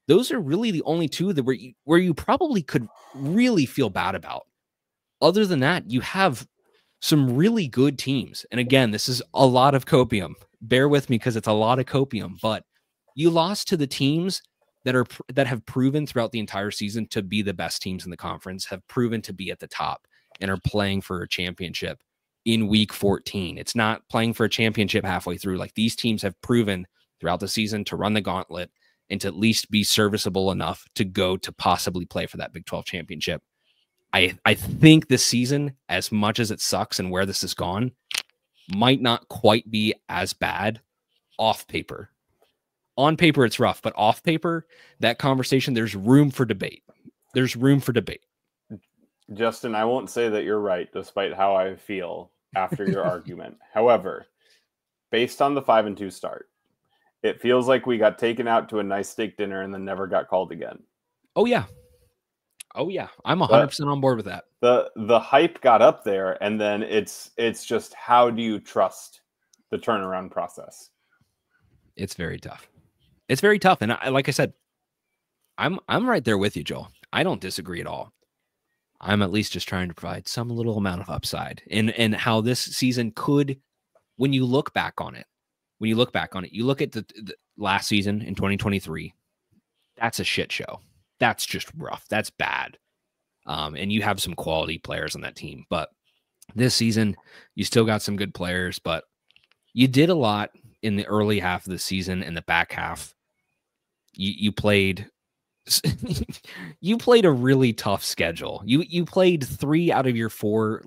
those are really the only two that where you probably could really feel bad about. Other than that, you have some really good teams. And again, this is a lot of copium. Bear with me because it's a lot of copium. But you lost to the teams that have proven throughout the entire season to be the best teams in the conference, have proven to be at the top, and are playing for a championship in week 14. It's not playing for a championship halfway through. Like, these teams have proven throughout the season to run the gauntlet and to at least be serviceable enough to go to possibly play for that Big 12 championship. I think this season, as much as it sucks and where this has gone, might not quite be as bad off paper. On paper, it's rough, but off paper, that conversation, there's room for debate. There's room for debate. Justin, I won't say that you're right, despite how I feel after your argument. However, based on the 5-2 start, it feels like we got taken out to a nice steak dinner and then never got called again. Oh, yeah. Oh, yeah. I'm 100% on board with that. The hype got up there, and then it's just, how do you trust the turnaround process? It's very tough. It's very tough. And like I said, I'm right there with you, Joel. I don't disagree at all. I'm at least just trying to provide some little amount of upside and how this season could, when you look back on it, you look at the last season in 2023, that's a shit show. That's just rough. That's bad. And you have some quality players on that team. But this season, you still got some good players, but you did a lot in the early half of the season. And the back half, you played you played a really tough schedule. You played 3 out of your 4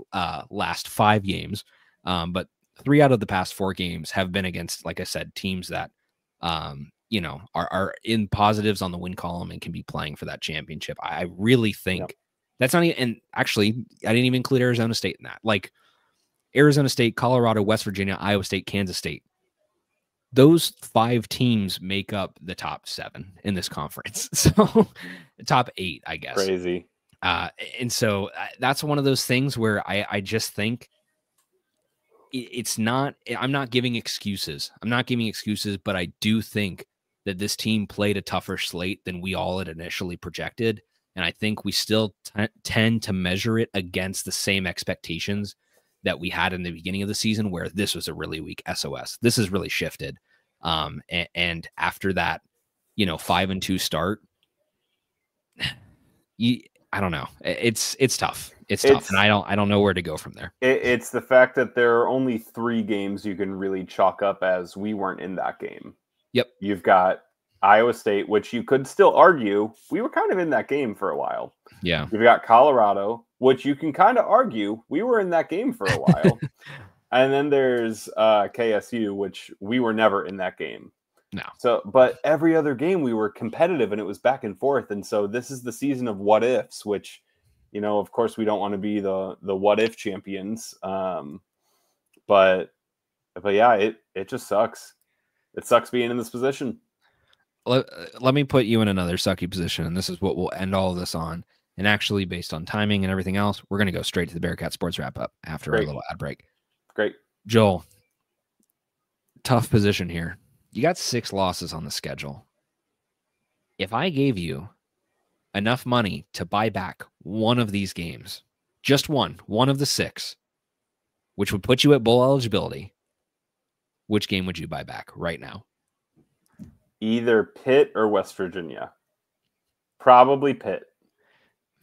last 5 games, but 3 out of the past 4 games have been against, like I said, teams that are in positives on the win column and can be playing for that championship. I really think that's not even, and actually I didn't even include Arizona State in that. Like, Arizona State, Colorado, West Virginia, Iowa State, Kansas State. Those 5 teams make up the top 7 in this conference. So top 8, I guess. Crazy. And so that's one of those things where I just think it's not, I'm not giving excuses. But I do think that this team played a tougher slate than we all had initially projected. And I think we still tend to measure it against the same expectations that we had in the beginning of the season, where this was a really weak SOS. This has really shifted. And after that, 5-2 start, I don't know. It's tough. It's tough. And I don't know where to go from there. It's the fact that there are only 3 games you can really chalk up as we weren't in that game. Yep. You've got Iowa State, which you could still argue we were kind of in that game for a while. Yeah. You've got Colorado, which you can kind of argue we were in that game for a while. And then there's KSU, which we were never in that game. No. So, but every other game we were competitive and it was back and forth. And so this is the season of what ifs, which, of course we don't want to be the what if champions. But yeah, it just sucks. It sucks being in this position. Let me put you in another sucky position, and this is what we'll end all of this on. And actually, based on timing and everything else, we're going to go straight to the Bearcat Sports Wrap-Up after a little ad break. Great. Joel, tough position here. You got 6 losses on the schedule. If I gave you enough money to buy back one of these games, just one of the 6, which would put you at bowl eligibility, which game would you buy back right now? Either Pitt or West Virginia. Probably Pitt.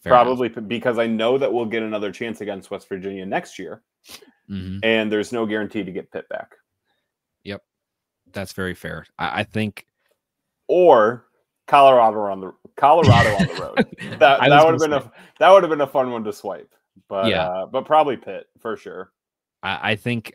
Because I know that we'll get another chance against West Virginia next year. Mm-hmm. And there's no guarantee to get Pitt back. Yep. That's very fair. I think. Or Colorado on the road. That that would have been a fun one to swipe. But probably Pitt for sure. I think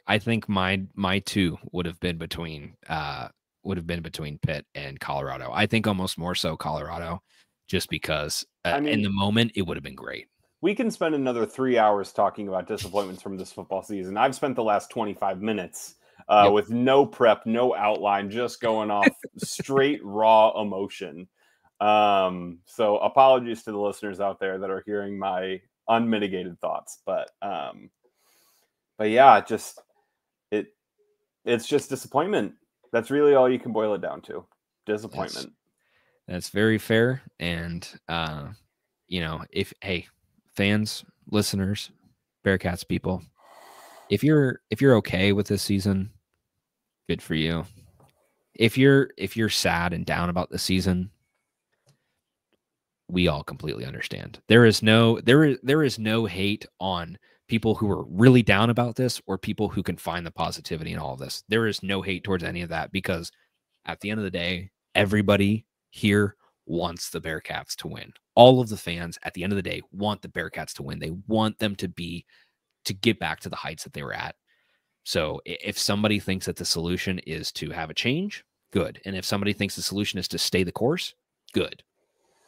my two would have been between Pitt and Colorado. I think almost more so Colorado, just because in the moment it would have been great. We can spend another 3 hours talking about disappointments from this football season. I've spent the last 25 minutes with no prep, no outline, just going off straight raw emotion. So apologies to the listeners out there that are hearing my unmitigated thoughts, but yeah, it's just disappointment. That's really all you can boil it down to. Disappointment. That's very fair. And fans, listeners, Bearcats people, if you're okay with this season, good for you. If you're sad and down about the season, we all completely understand. There is no hate on people who are really down about this or people who can find the positivity in all of this. There is no hate towards any of that, because at the end of the day, everybody here wants the Bearcats to win. All of the fans at the end of the day want the Bearcats to win. They want them to get back to the heights that they were at. So if somebody thinks that the solution is to have a change, good. And if somebody thinks the solution is to stay the course, good.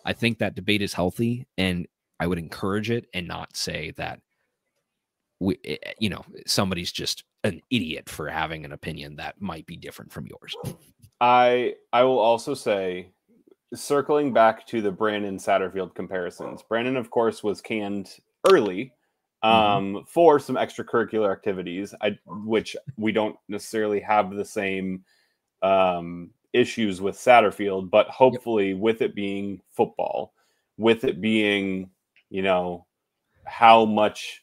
I think that debate is healthy, and I would encourage it and not say that somebody's just an idiot for having an opinion that might be different from yours. I will also say, circling back to the Brandon Satterfield comparisons, Brandon, of course, was canned early for some extracurricular activities, which we don't necessarily have the same issues with Satterfield, but hopefully with it being football, with it being, how much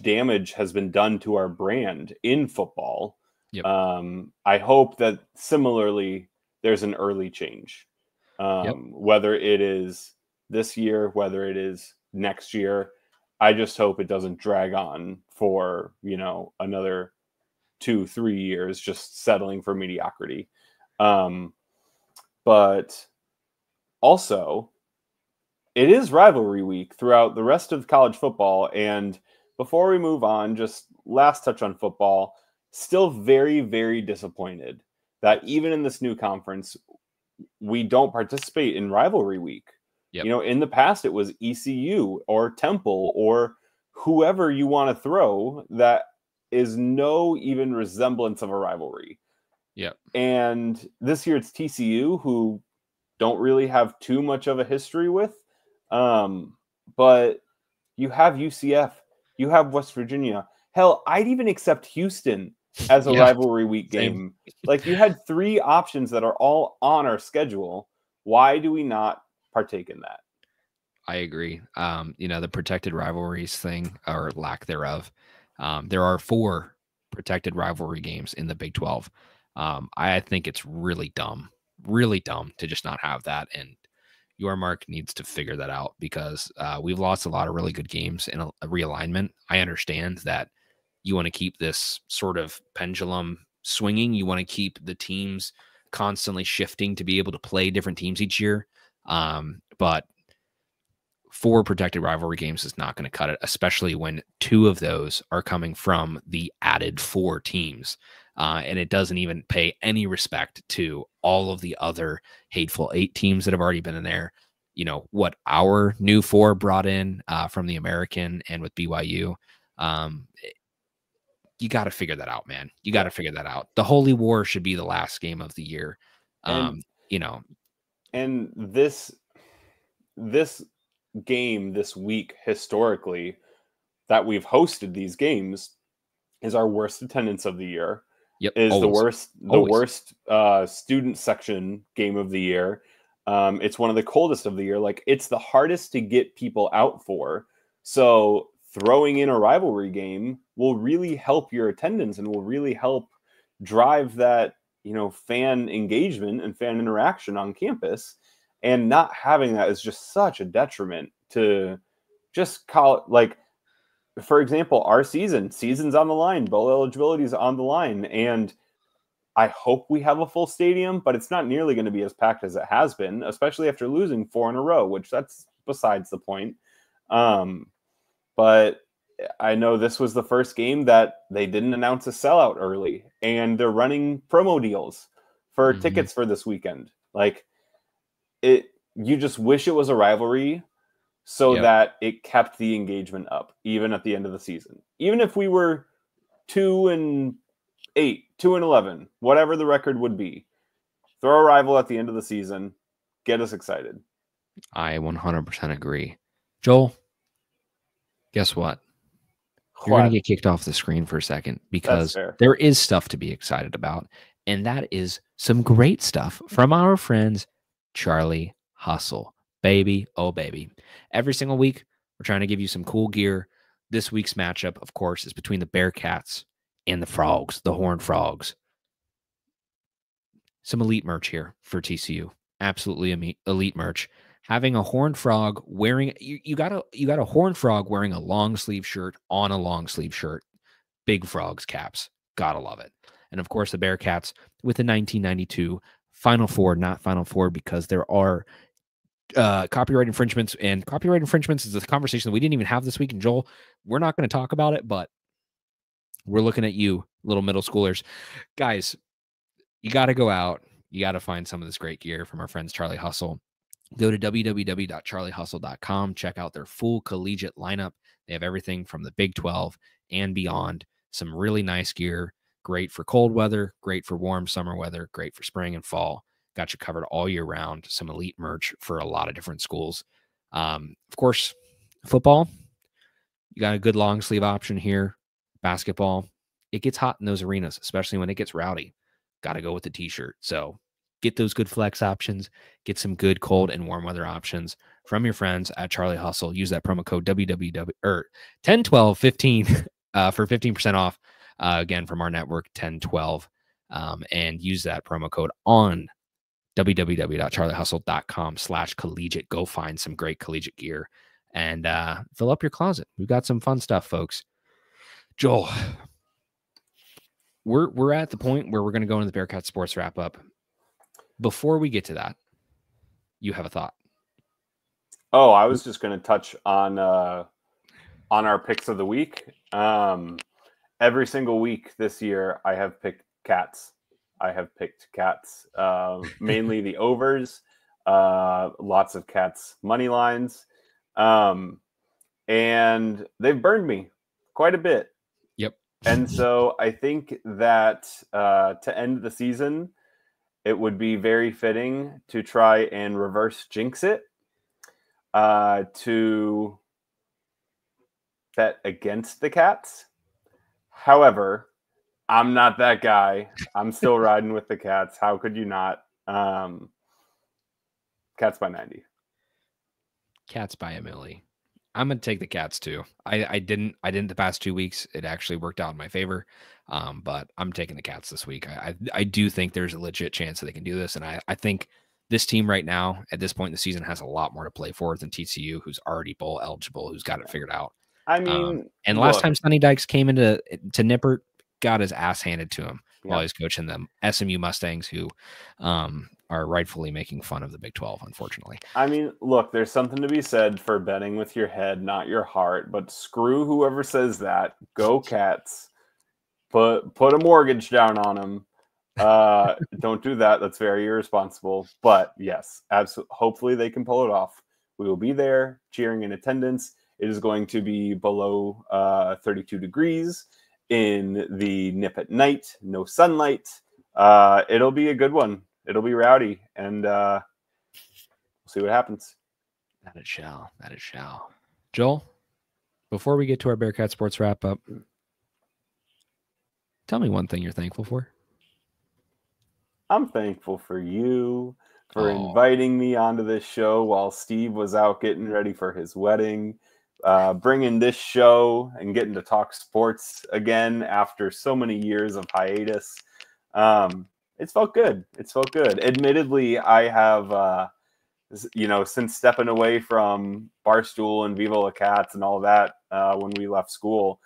damage has been done to our brand in football. I hope that similarly there's an early change, whether it is this year, whether it is next year. I just hope it doesn't drag on for, another 2-3 years, just settling for mediocrity. But also, it is rivalry week throughout the rest of college football. And before we move on, just last touch on football, still very, very disappointed that even in this new conference, we don't participate in rivalry week. In the past, it was ECU or Temple or whoever you want to throw that is no even resemblance of a rivalry. And this year it's TCU, who don't really have too much of a history with. But you have UCF, you have West Virginia. Hell, I'd even accept Houston as a rivalry week game. Like, you had 3 options that are all on our schedule. Why do we not partake in that? I agree. The protected rivalries thing, or lack thereof. There are 4 protected rivalry games in the Big 12. I think it's really dumb to just not have that. And Yormark needs to figure that out, because we've lost a lot of really good games in a realignment. I understand that you want to keep this sort of pendulum swinging. You want to keep the teams constantly shifting to be able to play different teams each year. But 4 protected rivalry games is not going to cut it, especially when 2 of those are coming from the added 4 teams. And it doesn't even pay any respect to all of the other hateful 8 teams that have already been in there. What our new 4 brought in from the American and with BYU. You got to figure that out, man. You got to figure that out. The Holy War should be the last game of the year. And this game this week, historically, that we've hosted these games, is our worst attendance of the year. Is always. the worst student section game of the year. It's one of the coldest of the year. Like, it's the hardest to get people out for. So throwing in a rivalry game will really help your attendance and will really help drive that, fan engagement and fan interaction on campus. And not having that is just such a detriment to just call it, like, for example, our season's on the line, bowl eligibility is on the line. And I hope we have a full stadium, but it's not nearly going to be as packed as it has been, especially after losing 4 in a row, which that's besides the point. But I know this was the first game that they didn't announce a sellout early, and they're running promo deals for tickets for this weekend. Like you just wish it was a rivalry so that it kept the engagement up, even at the end of the season. Even if we were 2-8, 2-11, whatever the record would be, throw a rival at the end of the season, get us excited. I 100% agree. Joel, guess what? You're going to get kicked off the screen for a second because there is stuff to be excited about. And that is some great stuff from our friends, Charlie Hustle. Baby, oh baby. Every single week, we're trying to give you some cool gear. This week's matchup, of course, is between the Bearcats and the Frogs, the Horned Frogs. Some elite merch here for TCU. Absolutely elite merch. Having a horned frog wearing you got a horned frog wearing a long sleeve shirt on a long sleeve shirt. Big Frogs caps. Gotta love it. And of course, the Bearcats with the 1992 Final Four, not Final Four, because there are copyright infringements, and copyright infringements is a conversation that we didn't even have this week. And Joel, we're not going to talk about it, but we're looking at you, little middle schoolers. Guys, you got to go out. You got to find some of this great gear from our friends Charlie Hustle. Go to www.charliehustle.com. Check out their full collegiate lineup. They have everything from the Big 12 and beyond. Some really nice gear. Great for cold weather, great for warm summer weather, great for spring and fall. Got you covered all year round. Some elite merch for a lot of different schools. Of course, football, you got a good long sleeve option here. Basketball, it gets hot in those arenas, especially when it gets rowdy. Got to go with the t-shirt. So get those good flex options. Get some good cold and warm weather options from your friends at Charlie Hustle. Use that promo code WWW or 101215 for 15% off. Again, from our network, 1012, and use that promo code on www.charliehustle.com/collegiate. Go find some great collegiate gear and fill up your closet. We've got some fun stuff, folks. Joel, we're at the point where we're going to go into the Bearcat Sports wrap up. Before we get to that, you have a thought? Oh, I was just going to touch on our picks of the week. Every single week this year, I have picked cats. Mainly the overs, lots of cats money lines, and they've burned me quite a bit. Yep. And so I think that to end the season, it would be very fitting to try and reverse jinx it, to bet against the cats. However, I'm not that guy. I'm still riding with the cats. How could you not? Cats by 90. Cats by a milli. I'm gonna take the cats too. I didn't the past 2 weeks. It actually worked out in my favor. But I'm taking the cats this week. I do think there's a legit chance that they can do this. And I think this team right now, at this point in the season, has a lot more to play for than TCU, who's already bowl eligible, who's got it figured out. I mean, and last time Sonny Dykes came into Nippert, got his ass handed to him while he's coaching them SMU Mustangs, who are rightfully making fun of the Big 12, unfortunately. I mean, look, there's something to be said for betting with your head, not your heart. But screw whoever says that. Go Cats. Put a mortgage down on them. Don't do that. That's very irresponsible. But yes, absolutely. Hopefully they can pull it off. We will be there cheering in attendance. It is going to be below 32 degrees in the nip at night. No sunlight. It'll be a good one. It'll be rowdy, and we'll see what happens. That it shall. That it shall. Joel, before we get to our Bearcat Sports wrap up, tell me one thing you're thankful for. I'm thankful for you for inviting me onto this show while Steve was out getting ready for his wedding, bringing this show and getting to talk sports again after so many years of hiatus. It's felt good. Admittedly, I have, since stepping away from Barstool and Viva La Cats and all that when we left school,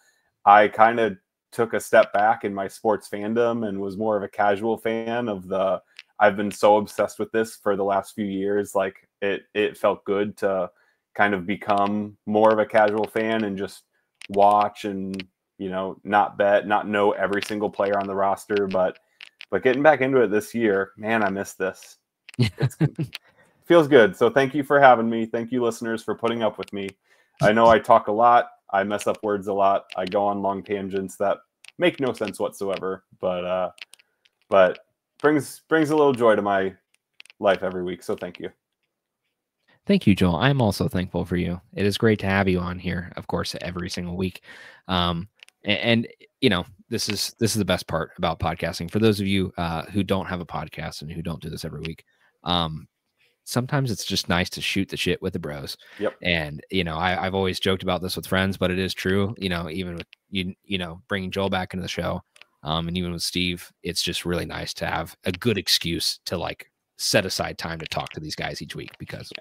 I kind of took a step back in my sports fandom and was more of a casual fan of the, I've been so obsessed with this for the last few years. Like it felt good to kind of become more of a casual fan and just watch and, you know, not bet, not know every single player on the roster, but getting back into it this year, man, I miss this. It feels good. So thank you for having me. Thank you, listeners, for putting up with me. I know I talk a lot. I mess up words a lot. I go on long tangents that make no sense whatsoever, but brings a little joy to my life every week. So thank you. Thank you, Joel. I'm also thankful for you. It is great to have you on here, of course, every single week. And you know, this is the best part about podcasting. For those of you who don't have a podcast and who don't do this every week, sometimes it's just nice to shoot the shit with the bros. Yep. And you know, I've always joked about this with friends, but it is true. You know, even with you know, bringing Joel back into the show, and even with Steve, it's just really nice to have a good excuse to like set aside time to talk to these guys each week because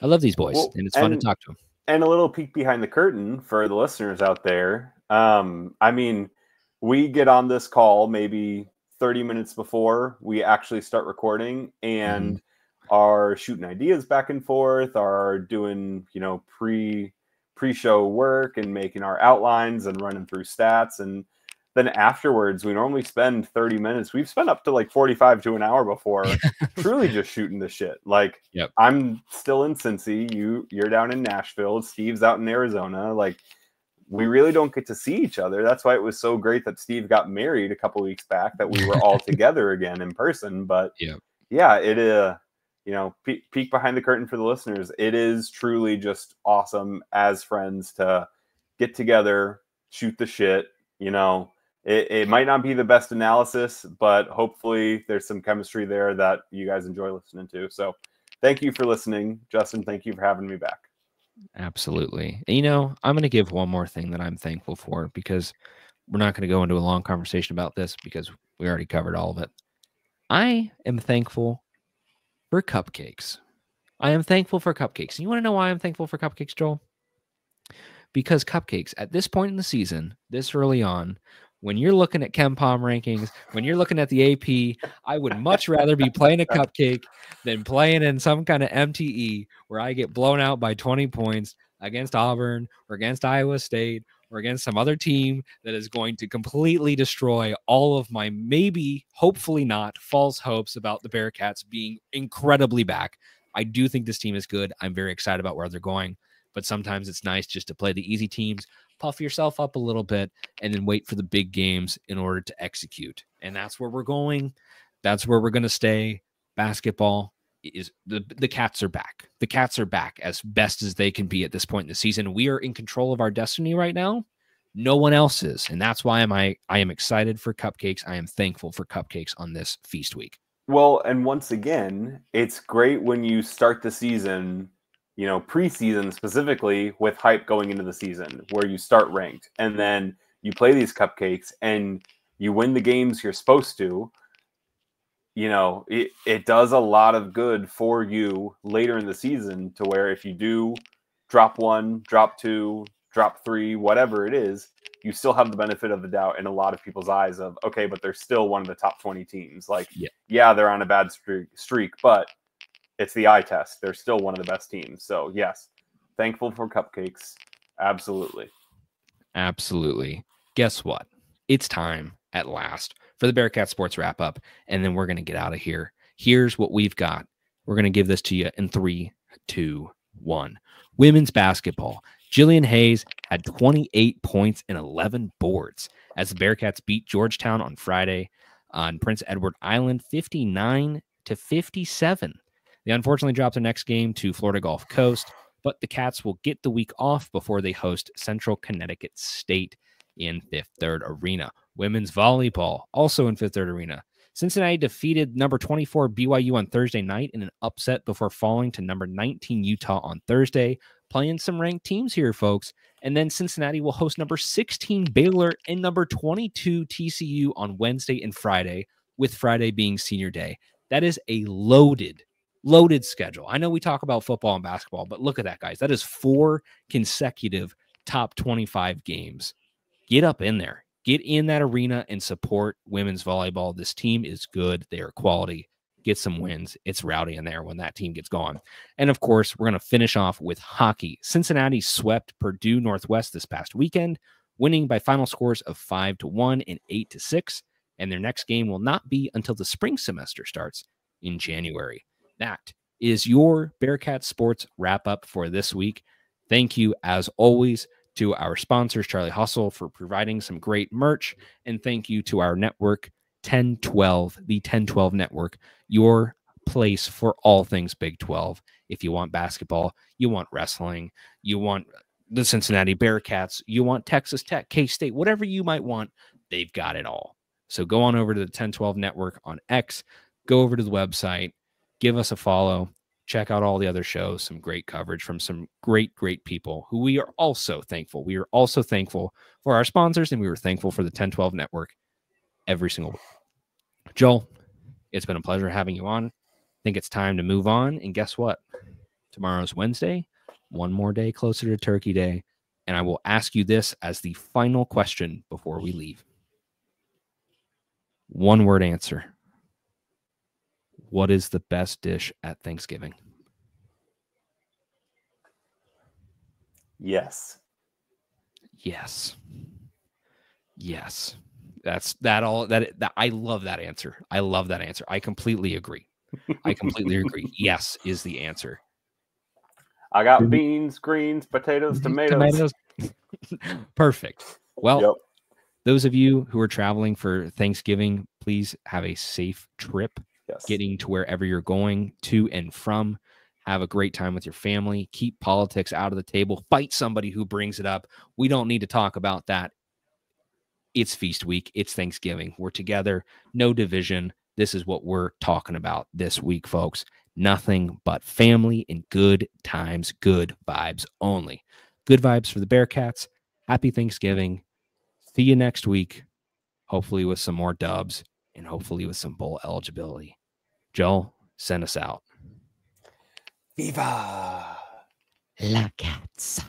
I love these boys, and it's fun to talk to them. And a little peek behind the curtain for the listeners out there. I mean, we get on this call maybe 30 minutes before we actually start recording and are shooting ideas back and forth, are doing, you know, pre-show work and making our outlines and running through stats. And then afterwards, we normally spend 30 minutes. We've spent up to like 45 to an hour before truly just shooting the shit. Like, I'm still in Cincy. You're down in Nashville. Steve's out in Arizona. Like, we really don't get to see each other. That's why it was so great that Steve got married a couple weeks back, that we were all together again in person. But yeah, it you know, peek behind the curtain for the listeners. It is truly just awesome as friends to get together, shoot the shit, you know. It might not be the best analysis, but hopefully there's some chemistry there that you guys enjoy listening to. So thank you for listening. Justin, thank you for having me back. Absolutely. And, you know, I'm going to give one more thing that I'm thankful for, because we're not going to go into a long conversation about this because we already covered all of it. I am thankful for cupcakes. I am thankful for cupcakes. And you want to know why I'm thankful for cupcakes, Joel? Because cupcakes at this point in the season, this early on, when you're looking at KenPom rankings, when you're looking at the AP, I would much rather be playing a cupcake than playing in some kind of MTE where I get blown out by 20 points against Auburn or against Iowa State or against some other team that is going to completely destroy all of my maybe, hopefully not, false hopes about the Bearcats being incredibly back. I do think this team is good. I'm very excited about where they're going, but sometimes it's nice just to play the easy teams, puff yourself up a little bit, and then wait for the big games in order to execute. And that's where we're going. That's where we're going to stay. Basketball is the Cats are back. The Cats are back as best as they can be at this point in the season. We are in control of our destiny right now. No one else is. And that's why I am excited for cupcakes. I am thankful for cupcakes on this feast week. Well, and once again, it's great when you start the season, you know, preseason specifically, with hype going into the season, where you start ranked and then you play these cupcakes and you win the games you're supposed to. You know, it does a lot of good for you later in the season, to where if you do drop 1, drop 2, drop 3, whatever it is, you still have the benefit of the doubt in a lot of people's eyes of, okay, but they're still one of the top 20 teams. Like, yeah, they're on a bad streak, but it's the eye test. They're still one of the best teams. So yes, thankful for cupcakes. Absolutely. Absolutely. Guess what? It's time at last for the Bearcat Sports wrap up, and then we're going to get out of here. Here's what we've got. We're going to give this to you in 3, 2, 1. Women's basketball. Jillian Hayes had 28 points and 11 boards as the Bearcats beat Georgetown on Friday on Prince Edward Island 59-57. They unfortunately dropped their next game to Florida Gulf Coast, but the Cats will get the week off before they host Central Connecticut State in Fifth Third Arena. Women's volleyball, also in Fifth Third Arena. Cincinnati defeated number 24 BYU on Thursday night in an upset before falling to number 19 Utah on Thursday. Playing some ranked teams here, folks. And then Cincinnati will host number 16 Baylor and number 22 TCU on Wednesday and Friday, with Friday being senior day. That is a loaded schedule. I know we talk about football and basketball, but look at that, guys. That is 4 consecutive top 25 games. Get up in there. Get in that arena and support women's volleyball. This team is good. They are quality. Get some wins. It's rowdy in there when that team gets going. And of course, we're going to finish off with hockey. Cincinnati swept Purdue Northwest this past weekend, winning by final scores of 5-1 and 8-6. And their next game will not be until the spring semester starts in January. That is your Bearcat Sports wrap up for this week. Thank you, as always, to our sponsors, Charlie Hustle, for providing some great merch. And thank you to our network, 1012, the 1012 Network, your place for all things Big 12. If you want basketball, you want wrestling, you want the Cincinnati Bearcats, you want Texas Tech, K-State, whatever you might want, they've got it all. So go on over to the 1012 Network on X, go over to the website, give us a follow, check out all the other shows, some great coverage from some great, great people who we are also thankful. We are also thankful for our sponsors, and we were thankful for the 1012 Network every single week. Joel, it's been a pleasure having you on. I think it's time to move on. And guess what? Tomorrow's Wednesday, one more day closer to Turkey Day. And I will ask you this as the final question before we leave. One word answer. What is the best dish at Thanksgiving? Yes. Yes. Yes. That's that all that I love that answer. I love that answer. I completely agree. Yes is the answer. I got beans, greens, potatoes, tomatoes. Perfect. Well, those of you who are traveling for Thanksgiving, please have a safe trip. Yes. Getting to wherever you're going to and from. Have a great time with your family. Keep politics out of the table. Fight somebody who brings it up. We don't need to talk about that. It's feast week. It's Thanksgiving. We're together. No division. This is what we're talking about this week, folks. Nothing but family and good times, good vibes only. Good vibes for the Bearcats. Happy Thanksgiving. See you next week. Hopefully with some more dubs and hopefully with some bowl eligibility. Joel, send us out. Viva La Cats.